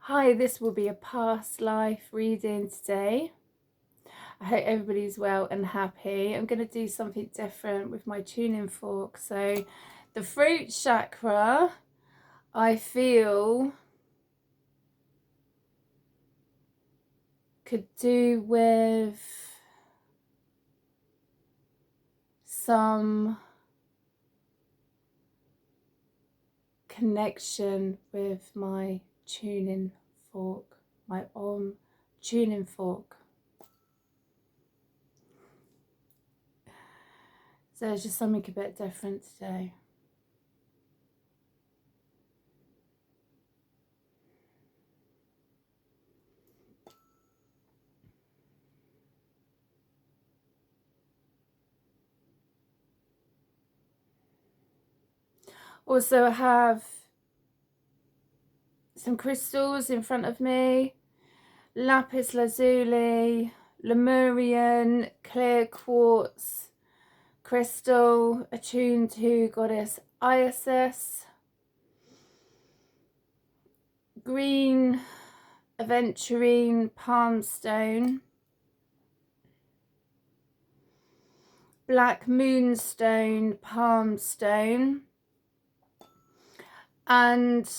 Hi, this will be a past life reading today. I hope everybody's well and happy. I'm going to do something different with my tuning fork. So the fruit chakra, I feel, could do with some connection with my tuning fork, my tuning fork. So it's just something a bit different today. Also, I have some crystals in front of me. Lapis lazuli, Lemurian, clear quartz crystal attuned to goddess Isis. Green aventurine palm stone. Black moonstone palm stone. And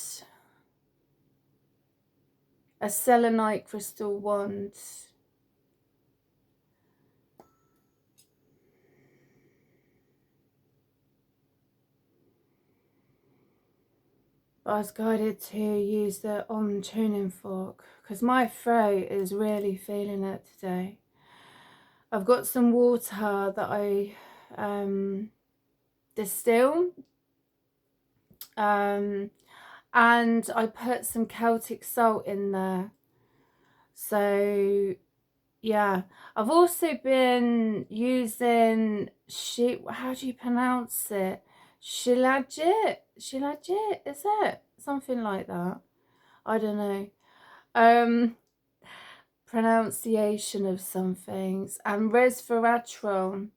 a selenite crystal wand. I was guided to use the tuning fork because my throat is really feeling it today. I've got some water that I distill, and I put some Celtic salt in there. So yeah, I've also been using how do you pronounce it? Shilajit, is it? Something like that. I don't know. Pronunciation of some things. And resveratrol,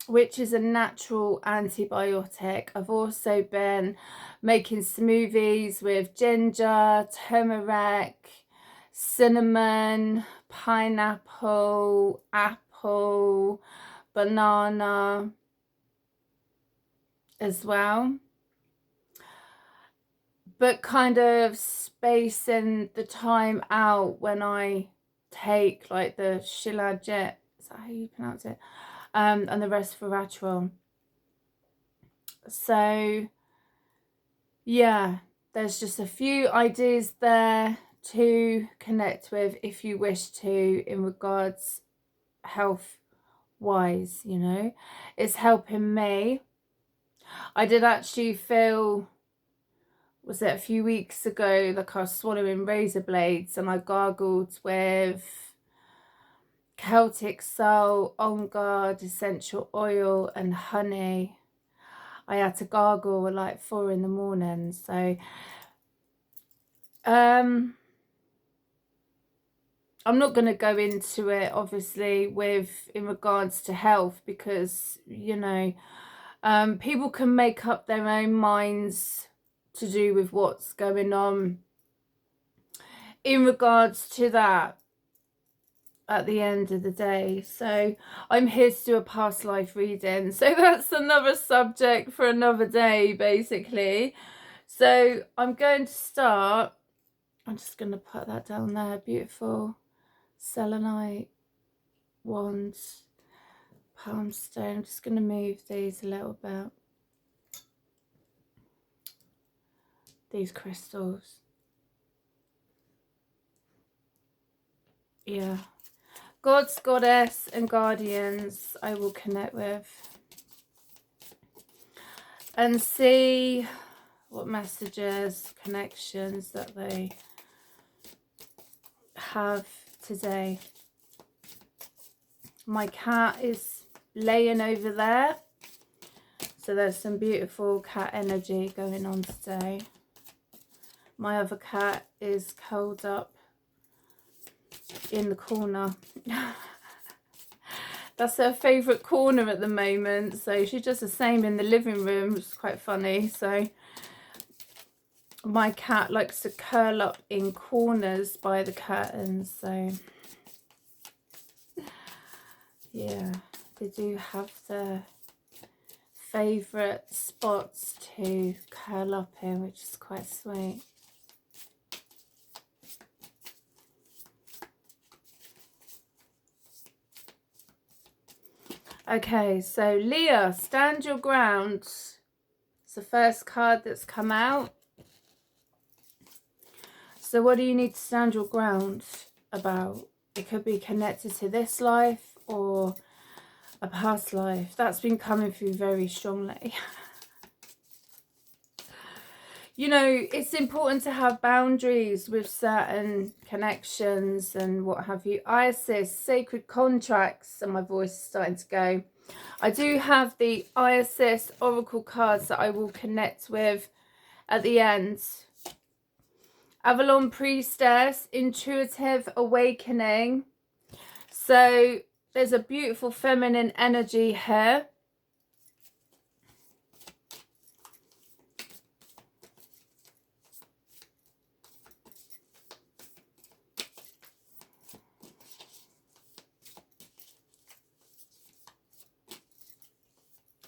which is a natural antibiotic. I've also been making smoothies with ginger, turmeric, cinnamon, pineapple, apple, banana as well. But kind of spacing the time out when I take like the shilajit, is that how you pronounce it? And the resveratrol. So yeah, there's just a few ideas there to connect with if you wish to, in regards health wise, you know. It's helping me. I did actually feel, was it a few weeks ago, like I was swallowing razor blades, and I gargled with Celtic salt, on guard, essential oil and honey. I had to gargle at like 4 in the morning. So I'm not going to go into it obviously in regards to health, because you know, people can make up their own minds to do with what's going on in regards to that at the end of the day. So I'm here to do a past life reading, so that's another subject for another day basically. So I'm going to start, I'm just going to put that down there, beautiful selenite wands, palm stone. I'm just going to move these a little bit, these crystals. Yeah, gods, goddess and guardians I will connect with and see what messages, connections that they have today. My cat is laying over there, so there's some beautiful cat energy going on today. My other cat is curled up in the corner. That's her favourite corner at the moment, so she does the same in the living room, which is quite funny. So my cat likes to curl up in corners by the curtains, so yeah, they do have their favourite spots to curl up in, which is quite sweet. Okay, so Leah, stand your ground. It's the first card that's come out. So what do you need to stand your ground about? It could be connected to this life or a past life. That's been coming through very strongly. You know, it's important to have boundaries with certain connections and what have you. Isis, sacred contracts, and my voice is starting to go. I do have the Isis oracle cards that I will connect with at the end. Avalon priestess, intuitive awakening. So there's a beautiful feminine energy here.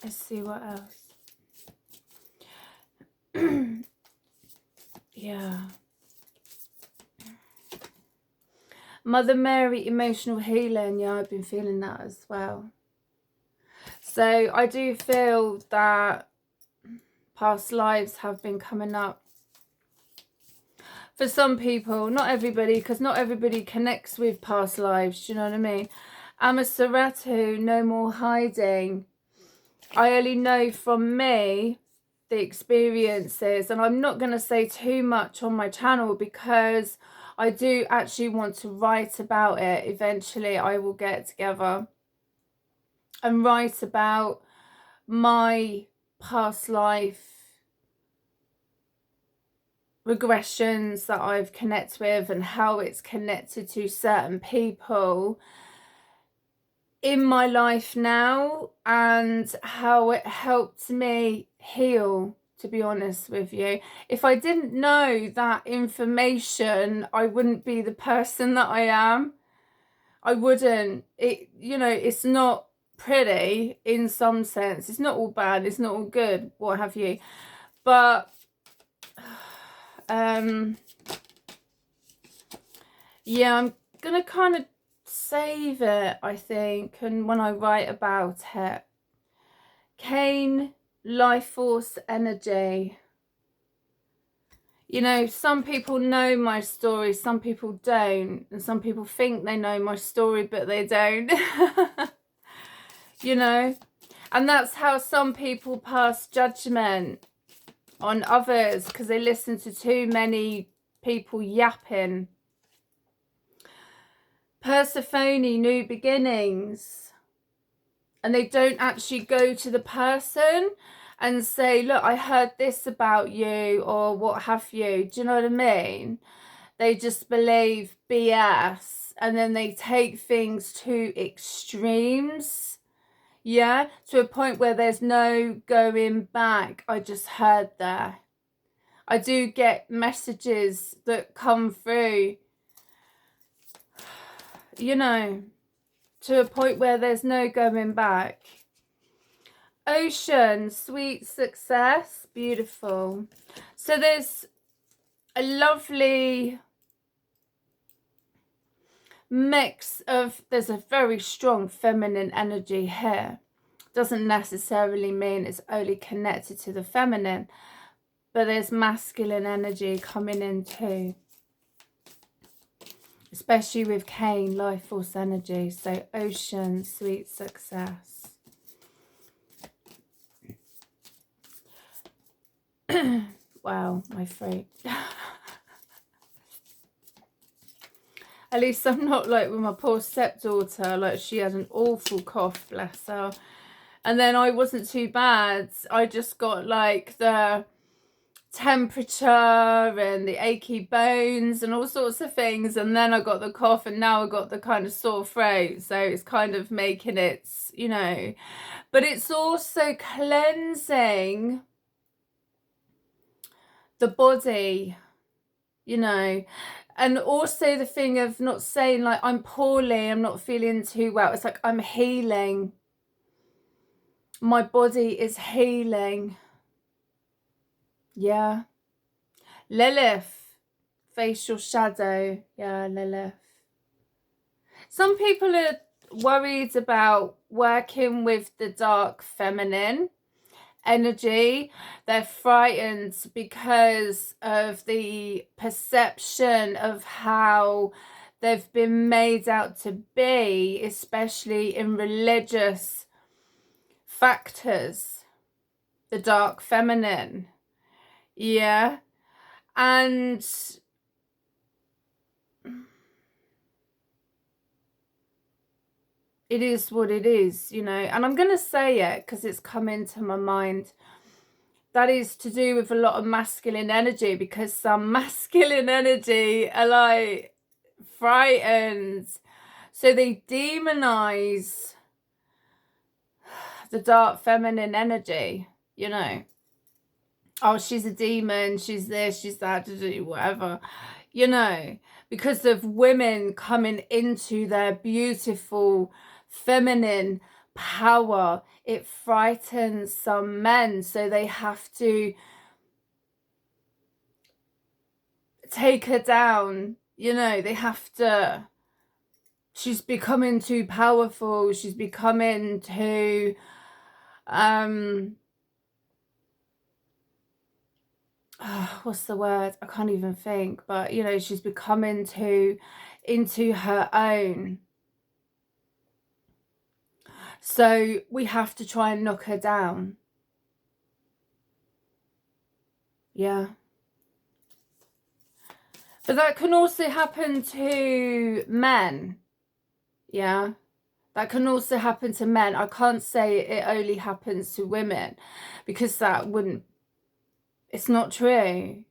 Let's see what else. Yeah. Mother Mary, emotional healing. Yeah, I've been feeling that as well. So I do feel that past lives have been coming up. For some people, not everybody, because not everybody connects with past lives. Do you know what I mean? Amasaratu, no more hiding. I only know from me the experiences, and I'm not going to say too much on my channel because I do actually want to write about it. Eventually I will get together and write about my past life regressions that I've connected with and how it's connected to certain people in my life now and how it helped me heal, to be honest with you. If I didn't know that information, I wouldn't be the person that I am. I wouldn't. It, you know, it's not pretty in some sense. It's not all bad, it's not all good, what have you. But yeah, I'm gonna kind of save it, I think, and when I write about it. Cain, life force energy. You know, some people know my story, some people don't, and some people think they know my story, but they don't. You know, and that's how some people pass judgment on others, because they listen to too many people yapping. Persephone, new beginnings. And they don't actually go to the person and say, look, I heard this about you, or what have you. Do you know what I mean? They just believe BS, and then they take things to extremes. Yeah, to a point where there's no going back. I just heard that. I do get messages that come through, you know, to a point where there's no going back. Ocean, sweet success, beautiful. So there's a lovely mix of, there's a very strong feminine energy here. Doesn't necessarily mean it's only connected to the feminine, but there's masculine energy coming in too. Especially with Cain, life force energy. So ocean, sweet success. Wow, my throat. At least I'm not like with my poor stepdaughter. Like, she had an awful cough, bless her. And then I wasn't too bad. I just got like the temperature and the achy bones and all sorts of things, and then I got the cough, and now I got the kind of sore throat. So it's kind of making it, you know, but it's also cleansing the body, you know. And also the thing of not saying like I'm poorly, I'm not feeling too well. It's like I'm healing. My body is healing. Yeah. Lilith, facial shadow. Yeah, Lilith. Some people are worried about working with the dark feminine energy. They're frightened because of the perception of how they've been made out to be, especially in religious factors, the dark feminine. Yeah. And it is what it is, you know. And I'm going to say it because it's come into my mind. That is to do with a lot of masculine energy, because some masculine energy are like frightened. So they demonize the dark feminine energy, you know. Oh, she's a demon, she's this, she's that, to do whatever, you know, because of women coming into their beautiful feminine power. It frightens some men, so they have to take her down, you know. They have to, she's becoming too powerful, she's becoming too what's the word, I can't even think, but you know, she's becoming too into her own. So we have to try and knock her down. Yeah. But that can also happen to men. Yeah. That can also happen to men. I can't say it only happens to women, because that wouldn't, it's not true.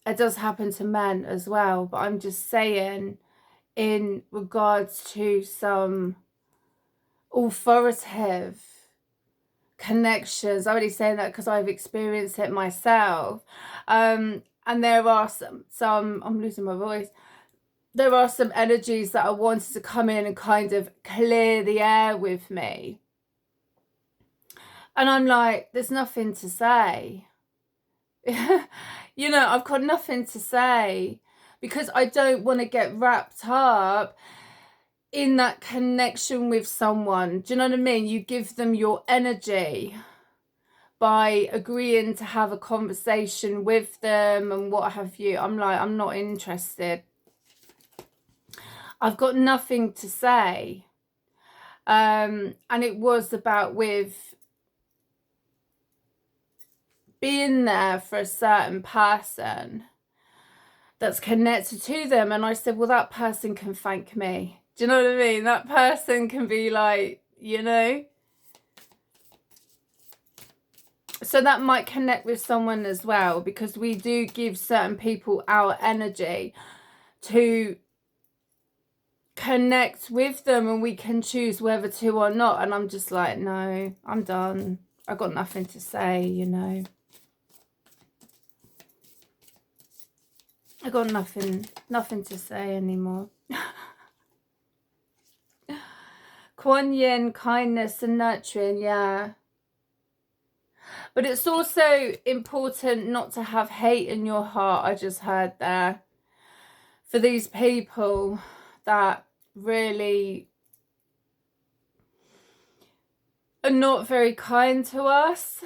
It does happen to men as well. But I'm just saying, in regards to some authoritative connections, I'm only saying that because I've experienced it myself, and there are some I'm losing my voice, there are some energies that I wanted to come in and kind of clear the air with me, and I'm like, there's nothing to say. You know, I've got nothing to say, because I don't want to get wrapped up in that connection with someone. Do you know what I mean? You give them your energy by agreeing to have a conversation with them and what have you. I'm like, I'm not interested. I've got nothing to say. And it was about with being there for a certain person that's connected to them. And I said, well, that person can thank me. Do you know what I mean? That person can be like, you know. So that might connect with someone as well, because we do give certain people our energy to connect with them, and we can choose whether to or not. And I'm just like, no, I'm done. I've got nothing to say, you know. I got nothing to say anymore. Kuan Yin, kindness and nurturing, yeah. But it's also important not to have hate in your heart, I just heard there, for these people that really are not very kind to us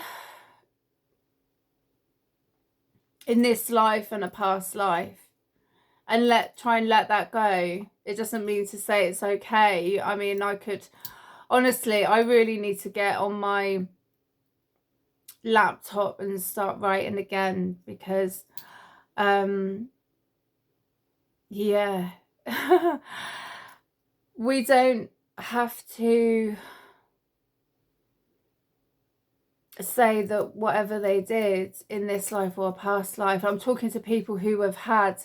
in this life and a past life. And try and let that go. It doesn't mean to say it's okay. I mean, I could, honestly, I really need to get on my laptop and start writing again, because yeah. We don't have to say that whatever they did in this life or a past life, I'm talking to people who have had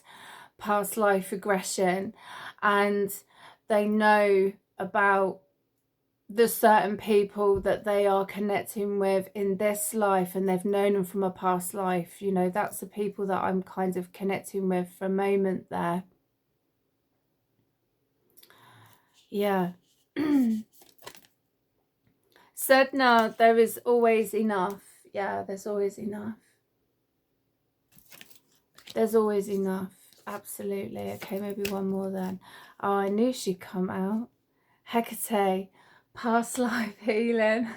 past life regression and they know about the certain people that they are connecting with in this life, and they've known them from a past life. You know, that's the people that I'm kind of connecting with for a moment there. Yeah. Said now, there is always enough. Yeah, there's always enough. There's always enough. Absolutely. Okay, maybe one more then. Oh, I knew she'd come out. Hecate, past life healing.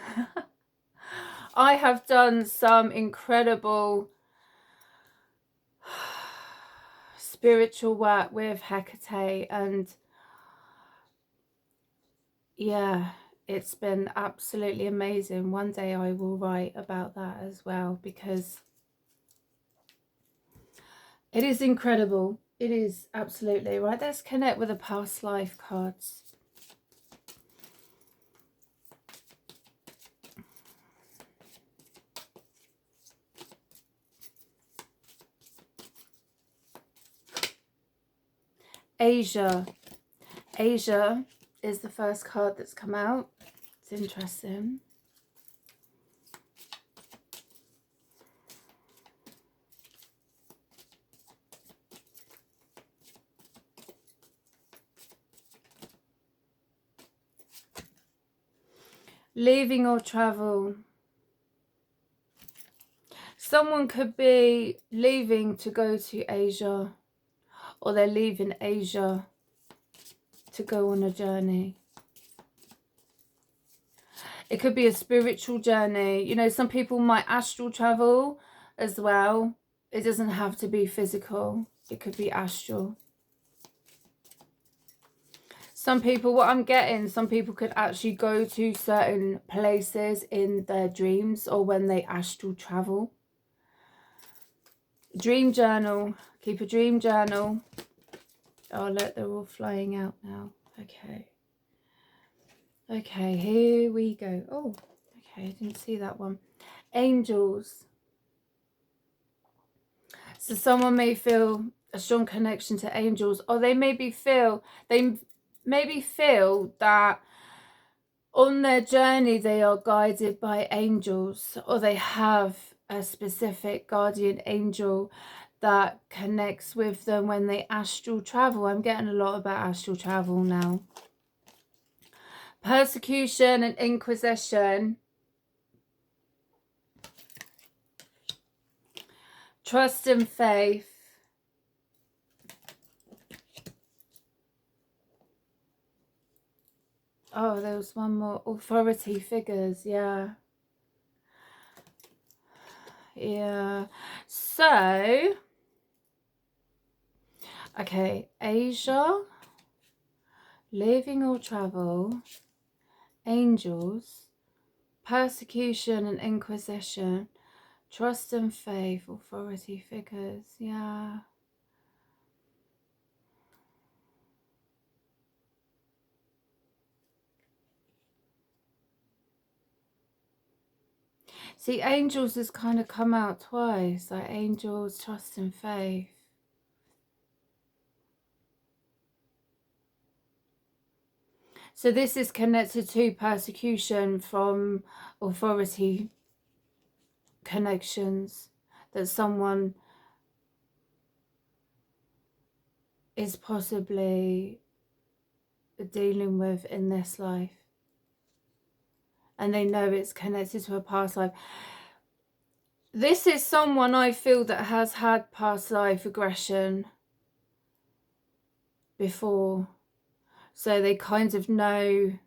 I have done some incredible spiritual work with Hecate, and yeah, it's been absolutely amazing. One day I will write about that as well, because it is incredible. It is absolutely right. Let's connect with the past life cards. Asia. Asia is the first card that's come out. It's interesting. Leaving or travel. Someone could be leaving to go to Asia, or they're leaving Asia to go on a journey. It could be a spiritual journey. You know, some people might astral travel as well. It doesn't have to be physical. It could be astral. Some people, what I'm getting, some people could actually go to certain places in their dreams or when they astral travel. Dream journal. Keep a dream journal. Oh, look, they're all flying out now. Okay. Okay, here we go. Oh, okay, I didn't see that one. Angels. So someone may feel a strong connection to angels, or they maybe feel that on their journey they are guided by angels, or they have a specific guardian angel that connects with them when they astral travel. I'm getting a lot about astral travel now. Persecution and inquisition. Trust and faith. Oh, there was one more. Authority figures, yeah. Yeah. So, okay, Asia, living or travel, angels, persecution and inquisition, trust and faith, authority figures, yeah. See, angels has kind of come out twice, like angels, trust and faith. So this is connected to persecution from authority connections that someone is possibly dealing with in this life. And they know it's connected to a past life. This is someone I feel that has had past life aggression before. So they kind of know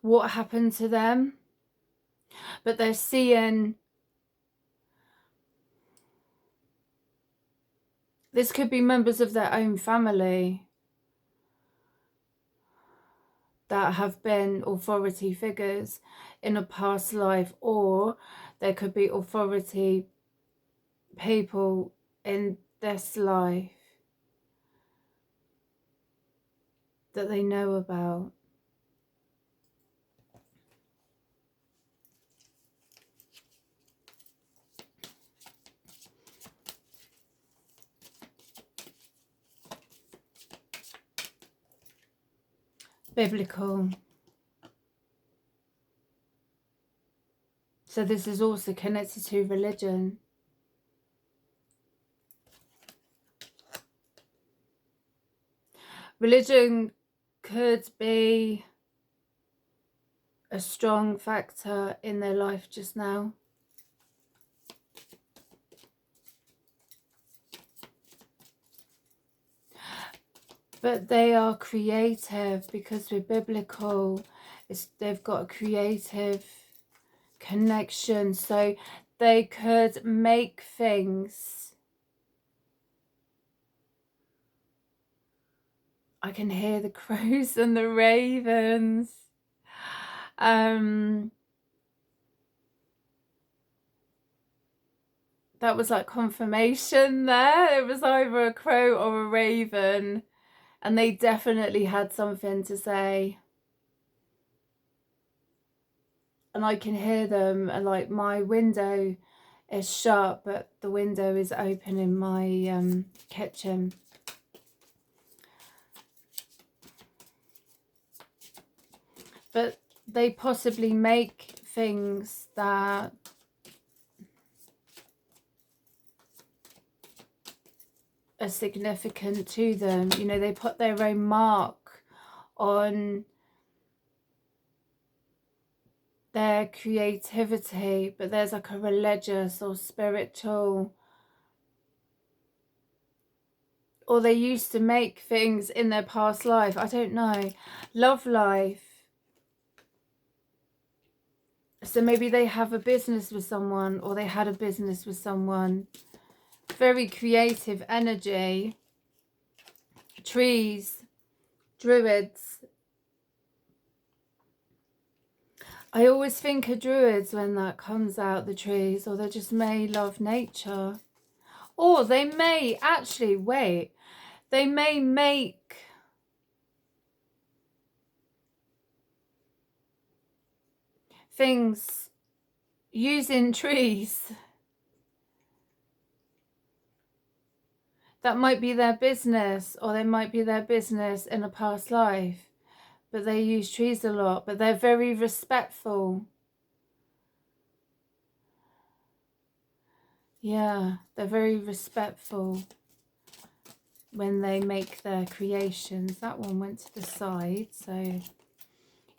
what happened to them. But they're seeing... This could be members of their own family that have been authority figures in a past life, or there could be authority people in this life that they know about. biblical. So this is also connected to religion. Religion could be a strong factor in their life just now. But they are creative because we're biblical. They've got a creative connection. So they could make things. I can hear the crows and the ravens. That was like confirmation there. It was either a crow or a raven. And they definitely had something to say. And I can hear them, and like my window is shut, but the window is open in my kitchen. But they possibly make things that are significant to them. You know, they put their own mark on their creativity, but there's like a religious or spiritual, or they used to make things in their past life. I don't know. Love life. So maybe they have a business with someone, or they had a business with someone. Very creative energy. Trees, druids. I always think of druids when that comes out, the trees, or they just may love nature. Or they may actually, wait, they may make things using trees. That might be their business, or they might be their business in a past life. But they use trees a lot, but they're very respectful. Yeah, they're very respectful when they make their creations. That one went to the side, so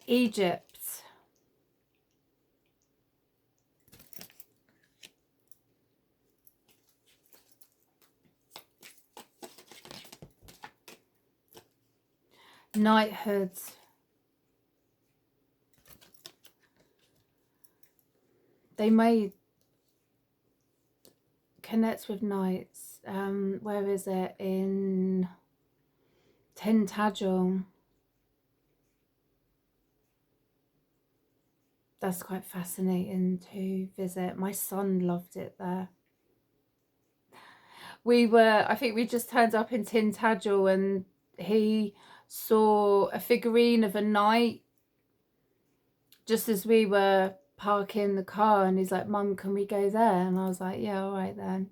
Egypt. Knighthood. They may connect with knights. Where is it? In Tintagel. That's quite fascinating to visit. My son loved it there. I think we just turned up in Tintagel, and he saw a figurine of a knight just as we were parking the car, and he's like, "Mum, can we go there?" And I was like, "Yeah, all right then."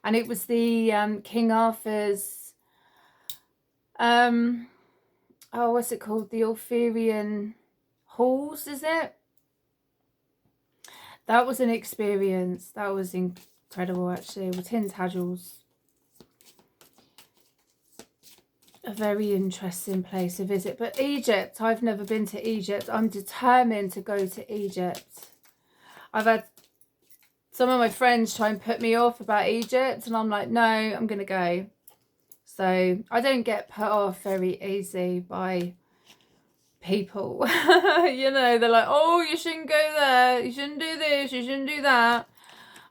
And it was the King Arthur's what's it called, the Arthurian halls, is it? That was an experience. That was incredible, actually. Well, Tintagel's a very interesting place to visit. But Egypt, I've never been to Egypt. I'm determined to go to Egypt. I've had some of my friends try and put me off about Egypt, and I'm like, no, I'm going to go. So I don't get put off very easy by people. You know, they're like, oh, you shouldn't go there. You shouldn't do this. You shouldn't do that.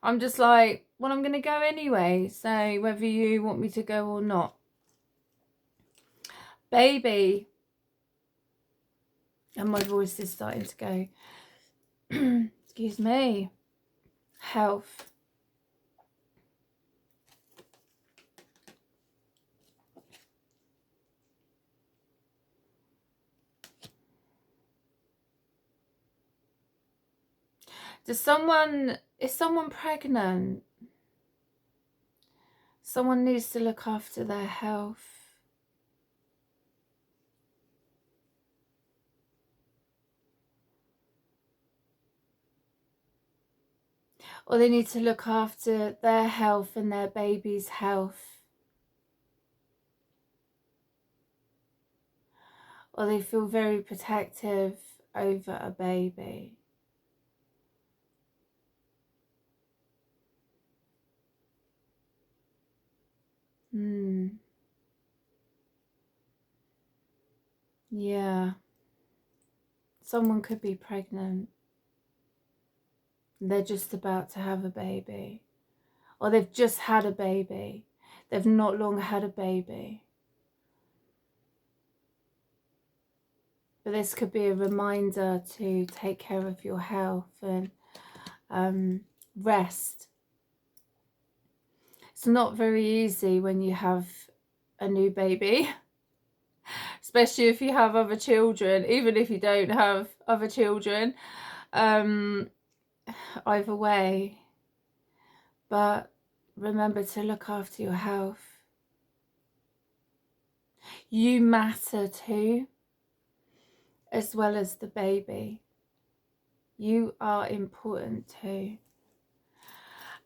I'm just like, well, I'm going to go anyway. So whether you want me to go or not. Baby. And my voice is starting to go. Excuse me. Health. Is someone pregnant? Someone needs to look after their health. or they need to look after their health and their baby's health, or they feel very protective over a baby. Yeah. Someone could be pregnant. They're just about to have a baby. Or they've just had a baby. They've not long had a baby. But this could be a reminder to take care of your health and rest. It's not very easy when you have a new baby, especially if you have other children, even if you don't have other children, either way. But remember to look after your health. You matter too, as well as the baby. You are important too.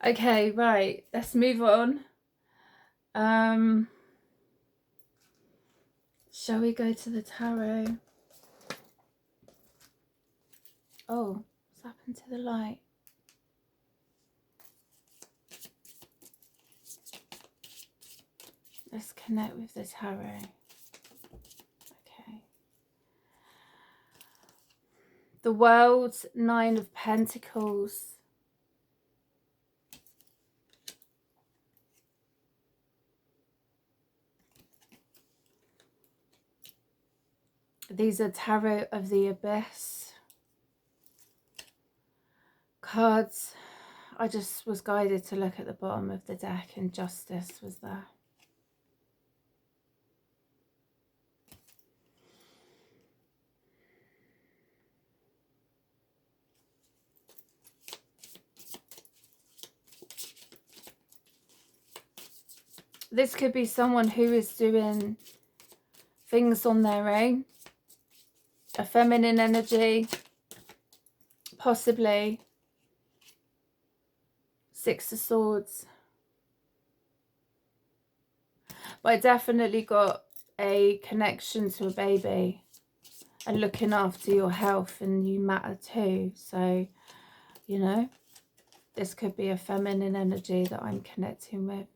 Okay, right, let's move on. Shall we go to the tarot? Oh, what's happened to the light? Let's connect with the tarot. Okay. The World's Nine of Pentacles. These are Tarot of the Abyss cards. I just was guided to look at the bottom of the deck and Justice was there. This could be someone who is doing things on their own. A feminine energy, possibly. Six of Swords. But I definitely got a connection to a baby and looking after your health, and you matter too. So, you know, this could be a feminine energy that I'm connecting with.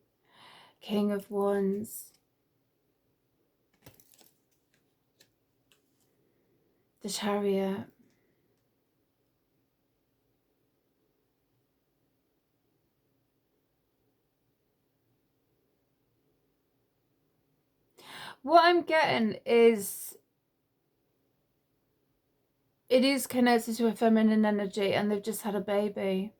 King of Wands. The Chariot. What I'm getting is it is connected to a feminine energy and they've just had a baby.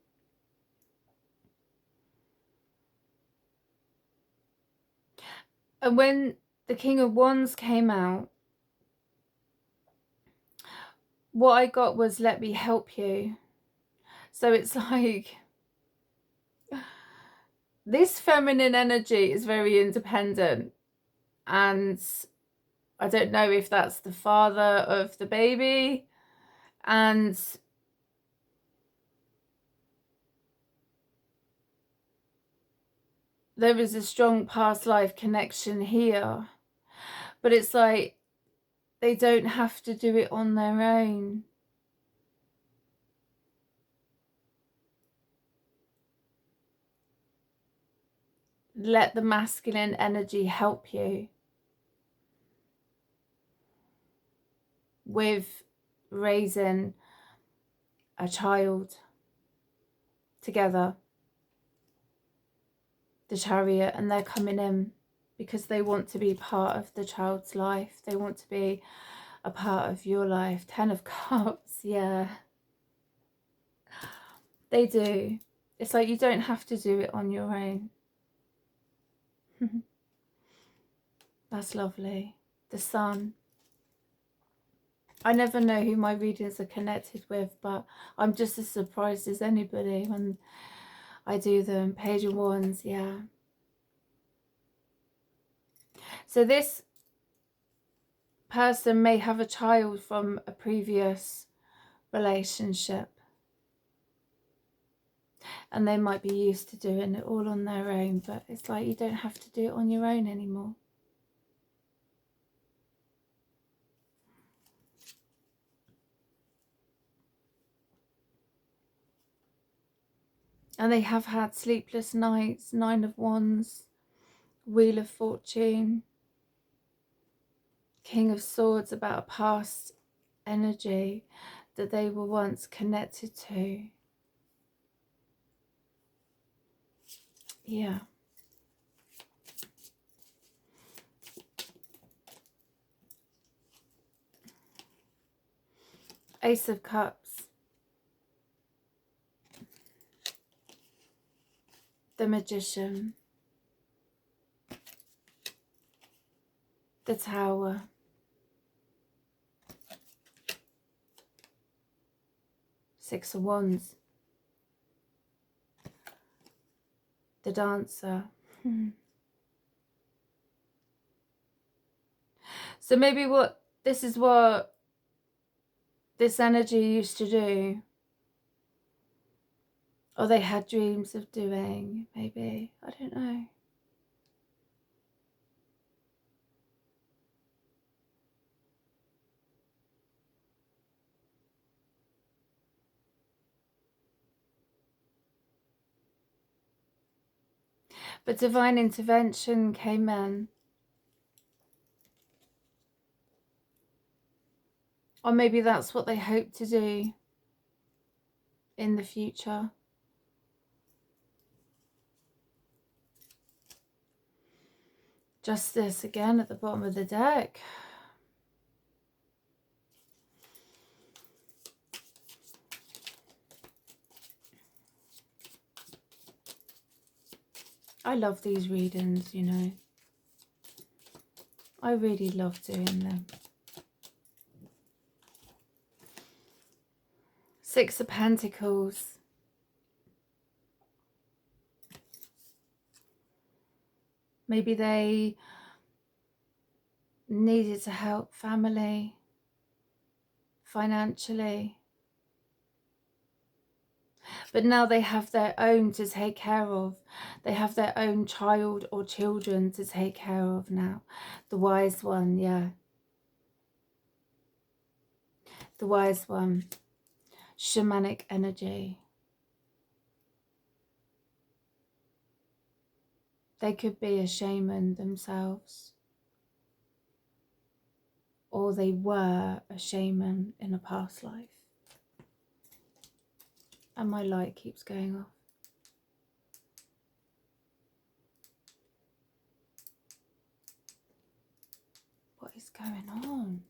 And when the King of Wands came out, what I got was, let me help you. So it's like, this feminine energy is very independent. And I don't know if that's the father of the baby. And there is a strong past life connection here. But it's like, they don't have to do it on their own. Let the masculine energy help you with raising a child together. The Chariot, and they're coming in because they want to be part of the child's life. They want to be a part of your life. 10 of Cups, yeah. They do. It's like you don't have to do it on your own. That's lovely. The Sun. I never know who my readings are connected with, but I'm just as surprised as anybody when I do them. Page of Wands, yeah. So this person may have a child from a previous relationship. And they might be used to doing it all on their own, but it's like you don't have to do it on your own anymore. And they have had sleepless nights, 9 of Wands, Wheel of Fortune, King of Swords, about a past energy that they were once connected to. Yeah. Ace of Cups. The Magician. The Tower. Six of Wands. The Dancer. So maybe this is what this energy used to do, or they had dreams of doing, maybe, I don't know. But divine intervention came in. Or maybe that's what they hope to do in the future. Justice again at the bottom of the deck. I love these readings, you know. I really love doing them. Six of Pentacles. Maybe they needed to help family financially. But now they have their own to take care of. They have their own child or children to take care of now. The Wise One, yeah. The Wise One. Shamanic energy. They could be a shaman themselves. Or they were a shaman in a past life. And my light keeps going off. What is going on?